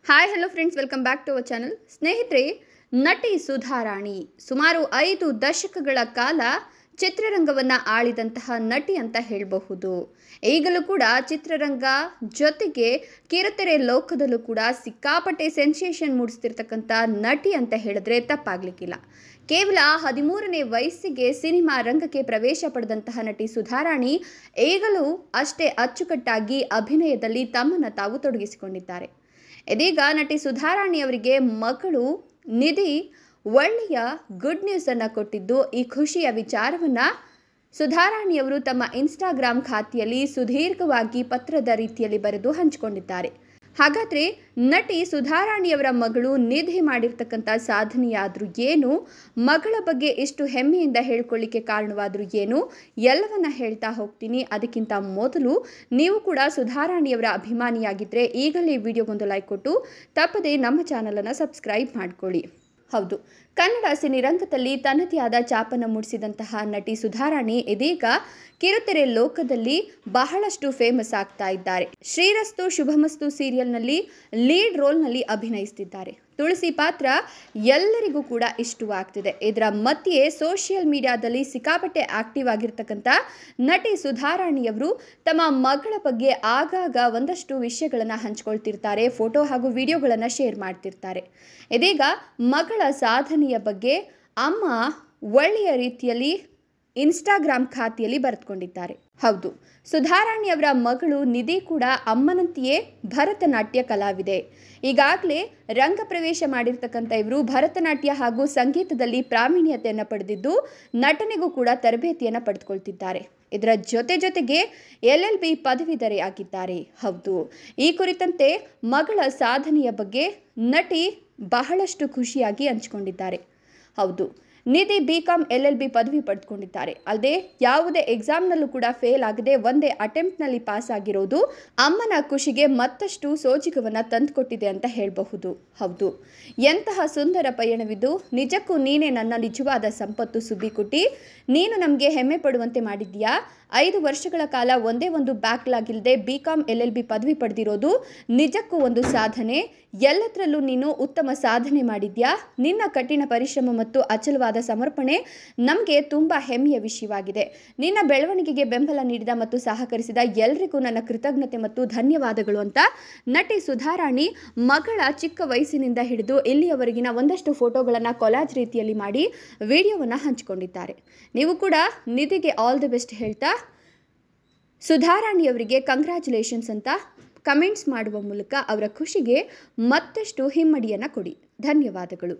Hi hello friends, welcome back to our channel. ಸ್ನೇಹಿತರೆ, ನಟಿ ಸುಧಾರಾಣಿ ಸುಮಾರು 5 ದಶಕಗಳ ಕಾಲ ಚಿತ್ರರಂಗವನ್ನು ಆಳಿದಂತಹ ನಟಿ ಅಂತ ಹೇಳಬಹುದು. ಈಗಲೂ ಕೂಡ ಚಿತ್ರರಂಗ ಜೊತೆಗೆ ಕಿರುತೆರೆ ಲೋಕದಲ್ಲೂ ಕೂಡ ಸಿಕ್ಕಾಪಟ್ಟೆ ಸೆನ್ಸೇಷನ್ ಮೂಡಿಸ್ತಿರ್ತಕ್ಕಂಥ ನಟಿ ಅಂತ ಹೇಳಿದ್ರೆ ತಪ್ಪಾಗ್ಲಿಕ್ಕಿಲ್ಲ. ಕೇವಲ 13ನೇ ವಯಸ್ಸಿಗೆ ಸಿನಿಮಾ ರಂಗಕ್ಕೆ ಪ್ರವೇಶ ಪಡೆದಂತಹ ನಟಿ ಸುಧಾರಾಣಿ ಈಗಲೂ ಅಷ್ಟೇ ಅಚ್ಚುಕಟ್ಟಾಗಿ ಅಭಿನಯದಲ್ಲಿ ತಮ್ಮನ್ನು ತಾವು ತೊಡಗಿಸಿಕೊಂಡಿದ್ದಾರೆ. ಇದೀಗ ನಟಿ ಸುಧಾರಾಣಿ ಅವರಿಗೆ ಮಗಳು ನಿಧಿ ಒಳ್ಳೆಯ ಗುಡ್ ನ್ಯೂಸ್ ಅನ್ನು ಕೊಟ್ಟಿದ್ದು, ಈ ಖುಷಿಯ ವಿಚಾರವನ್ನು ಸುಧಾರಾಣಿಯವರು ತಮ್ಮ ಇನ್ಸ್ಟಾಗ್ರಾಮ್ ಖಾತೆಯಲ್ಲಿ ಸುದೀರ್ಘವಾಗಿ ಪತ್ರದ ರೀತಿಯಲ್ಲಿ ಬರೆದು ಹಂಚಿಕೊಂಡಿದ್ದಾರೆ. ಹಾಗಾದರೆ ನಟಿ ಸುಧಾರಾಣಿಯವರ ಮಗಳು ನಿಧಿ ಮಾಡಿರ್ತಕ್ಕಂಥ ಸಾಧನೆಯಾದರೂ ಏನು, ಮಗಳ ಬಗ್ಗೆ ಇಷ್ಟು ಹೆಮ್ಮೆಯಿಂದ ಹೇಳ್ಕೊಳ್ಳಿಕ್ಕೆ ಕಾರಣವಾದರೂ ಏನು, ಎಲ್ಲವನ್ನ ಹೇಳ್ತಾ ಹೋಗ್ತೀನಿ. ಅದಕ್ಕಿಂತ ಮೊದಲು ನೀವು ಕೂಡ ಸುಧಾರಾಣಿಯವರ ಅಭಿಮಾನಿಯಾಗಿದ್ದರೆ ಈಗಲೇ ಈ ವಿಡಿಯೋಗೊಂದು ಲೈಕ್ ಕೊಟ್ಟು ತಪ್ಪದೇ ನಮ್ಮ ಚಾನಲನ್ನು ಸಬ್ಸ್ಕ್ರೈಬ್ ಮಾಡ್ಕೊಳ್ಳಿ. ಹೌದು, ಕನ್ನಡ ಸಿನಿರಂಗದಲ್ಲಿ ತನ್ನದೇ ಆದ ಛಾಪನ್ನು ಮೂಡಿಸಿದಂತಹ ನಟಿ ಸುಧಾರಾಣಿ ಇದೀಗ ಕಿರುತೆರೆ ಲೋಕದಲ್ಲಿ ಬಹಳಷ್ಟು ಫೇಮಸ್ ಆಗ್ತಾ ಇದ್ದಾರೆ. ಶ್ರೀರಸ್ತು ಶುಭಮಸ್ತು ಸೀರಿಯಲ್ನಲ್ಲಿ ಲೀಡ್ ರೋಲ್ನಲ್ಲಿ ಅಭಿನಯಿಸುತ್ತಿದ್ದಾರೆ. ತುಳಸಿ ಪಾತ್ರ ಎಲ್ಲರಿಗೂ ಕೂಡ ಇಷ್ಟವಾಗ್ತಿದೆ. ಇದರ ಮಧ್ಯೆ ಸೋಷಿಯಲ್ ಮೀಡಿಯಾದಲ್ಲಿ ಸಿಕ್ಕಾಪಟ್ಟೆ ಆಕ್ಟಿವ್ ಆಗಿರ್ತಕ್ಕಂಥ ನಟಿ ಸುಧಾರಾಣಿಯವರು ತಮ್ಮ ಮಗಳ ಬಗ್ಗೆ ಆಗಾಗ ಒಂದಷ್ಟು ವಿಷಯಗಳನ್ನು ಹಂಚ್ಕೊಳ್ತಿರ್ತಾರೆ. ಫೋಟೋ ಹಾಗೂ ವಿಡಿಯೋಗಳನ್ನು ಶೇರ್ ಮಾಡ್ತಿರ್ತಾರೆ. ಇದೀಗ ಮಗಳ ಸಾಧನೆಯ ಬಗ್ಗೆ ಅಮ್ಮ ಒಳ್ಳೆಯ ರೀತಿಯಲ್ಲಿ ಇನ್ಸ್ಟಾಗ್ರಾಮ್ ಖಾತೆಯಲ್ಲಿ ಬರೆದುಕೊಂಡಿದ್ದಾರೆ. ಹೌದು, ಸುಧಾರಾಣಿಯವರ ಮಗಳು ನಿಧಿ ಕೂಡ ಅಮ್ಮನಂತೆಯೇ ಭರತನಾಟ್ಯ ಕಲಾವಿದೆ. ಈಗಾಗಲೇ ರಂಗ ಪ್ರವೇಶ ಮಾಡಿರ್ತಕ್ಕಂಥ ಇವರು ಭರತನಾಟ್ಯ ಹಾಗೂ ಸಂಗೀತದಲ್ಲಿ ಪ್ರಾವೀಣ್ಯತೆಯನ್ನು ಪಡೆದಿದ್ದು, ನಟನೆಗೂ ಕೂಡ ತರಬೇತಿಯನ್ನು ಪಡೆದುಕೊಳ್ತಿದ್ದಾರೆ. ಇದರ ಜೊತೆಗೆ LLB ಪದವೀಧರೆಯಾಗಿದ್ದಾರೆ. ಹೌದು, ಈ ಕುರಿತಂತೆ ಮಗಳ ಸಾಧನೆಯ ಬಗ್ಗೆ ನಟಿ ಬಹಳಷ್ಟು ಖುಷಿಯಾಗಿ ಹಂಚಿಕೊಂಡಿದ್ದಾರೆ. ಹೌದು, ನಿಧಿ BCom LLB ಪದವಿ ಪಡೆದುಕೊಂಡಿದ್ದಾರೆ. ಅಲ್ಲದೆ ಯಾವುದೇ ಎಕ್ಸಾಮ್ನಲ್ಲೂ ಕೂಡ ಫೇಲ್ ಆಗದೆ ಒಂದೇ ಅಟೆಂಪ್ಟ್ನಲ್ಲಿ ಪಾಸ್ ಆಗಿರೋದು ಅಮ್ಮನ ಖುಷಿಗೆ ಮತ್ತಷ್ಟು ಸೋಜಿಗವನ್ನು ತಂದುಕೊಟ್ಟಿದೆ ಅಂತ ಹೇಳಬಹುದು. ಹೌದು, ಎಂತಹ ಸುಂದರ ಪಯಣವಿದ್ದು, ನಿಜಕ್ಕೂ ನೀನೇ ನನ್ನ ನಿಜವಾದ ಸಂಪತ್ತು ಸುದ್ದಿಕುಟ್ಟಿ. ನೀನು ನಮಗೆ ಹೆಮ್ಮೆ ಪಡುವಂತೆ ಮಾಡಿದ್ದೀಯಾ. 5 ವರ್ಷಗಳ ಕಾಲ ಒಂದೇ ಒಂದು ಬ್ಯಾಕ್ಲಾಗ್ ಇಲ್ಲದೆ BCom LLB ಪದವಿ ಪಡೆದಿರೋದು ನಿಜಕ್ಕೂ ಒಂದು ಸಾಧನೆ. ಎಲ್ಲದರಲ್ಲೂ ನೀನು ಉತ್ತಮ ಸಾಧನೆ ಮಾಡಿದ್ಯಾ. ನಿನ್ನ ಕಠಿಣ ಪರಿಶ್ರಮ ಮತ್ತು ಅಚಲವಾದ ಸಮರ್ಪಣೆ ನಮಗೆ ತುಂಬ ಹೆಮ್ಮೆಯ ವಿಷಯವಾಗಿದೆ. ನಿನ್ನ ಬೆಳವಣಿಗೆಗೆ ಬೆಂಬಲ ನೀಡಿದ ಮತ್ತು ಸಹಕರಿಸಿದ ಎಲ್ಲರಿಗೂ ನನ್ನ ಕೃತಜ್ಞತೆ ಮತ್ತು ಧನ್ಯವಾದಗಳು ಅಂತ ನಟಿ ಸುಧಾರಾಣಿ ಮಗಳ ಚಿಕ್ಕ ವಯಸ್ಸಿನಿಂದ ಹಿಡಿದು ಇಲ್ಲಿಯವರೆಗಿನ ಒಂದಷ್ಟು ಫೋಟೋಗಳನ್ನು ಕೊಲಾಜ್ ರೀತಿಯಲ್ಲಿ ಮಾಡಿ ವಿಡಿಯೋವನ್ನು ಹಂಚಿಕೊಂಡಿದ್ದಾರೆ. ನೀವು ಕೂಡ ನಿಧಿಗೆ ಆಲ್ ದಿ ಬೆಸ್ಟ್ ಹೇಳ್ತಾ ಸುಧಾರಾಣಿಯವರಿಗೆ ಕಂಗ್ರ್ಯಾಚುಲೇಷನ್ಸ್ ಅಂತ ಕಮೆಂಟ್ಸ್ ಮಾಡುವ ಮೂಲಕ ಅವರ ಖುಷಿಗೆ ಮತ್ತಷ್ಟು ಹಿಮ್ಮಡಿಯನ್ನು ಕೊಡಿ. ಧನ್ಯವಾದಗಳು.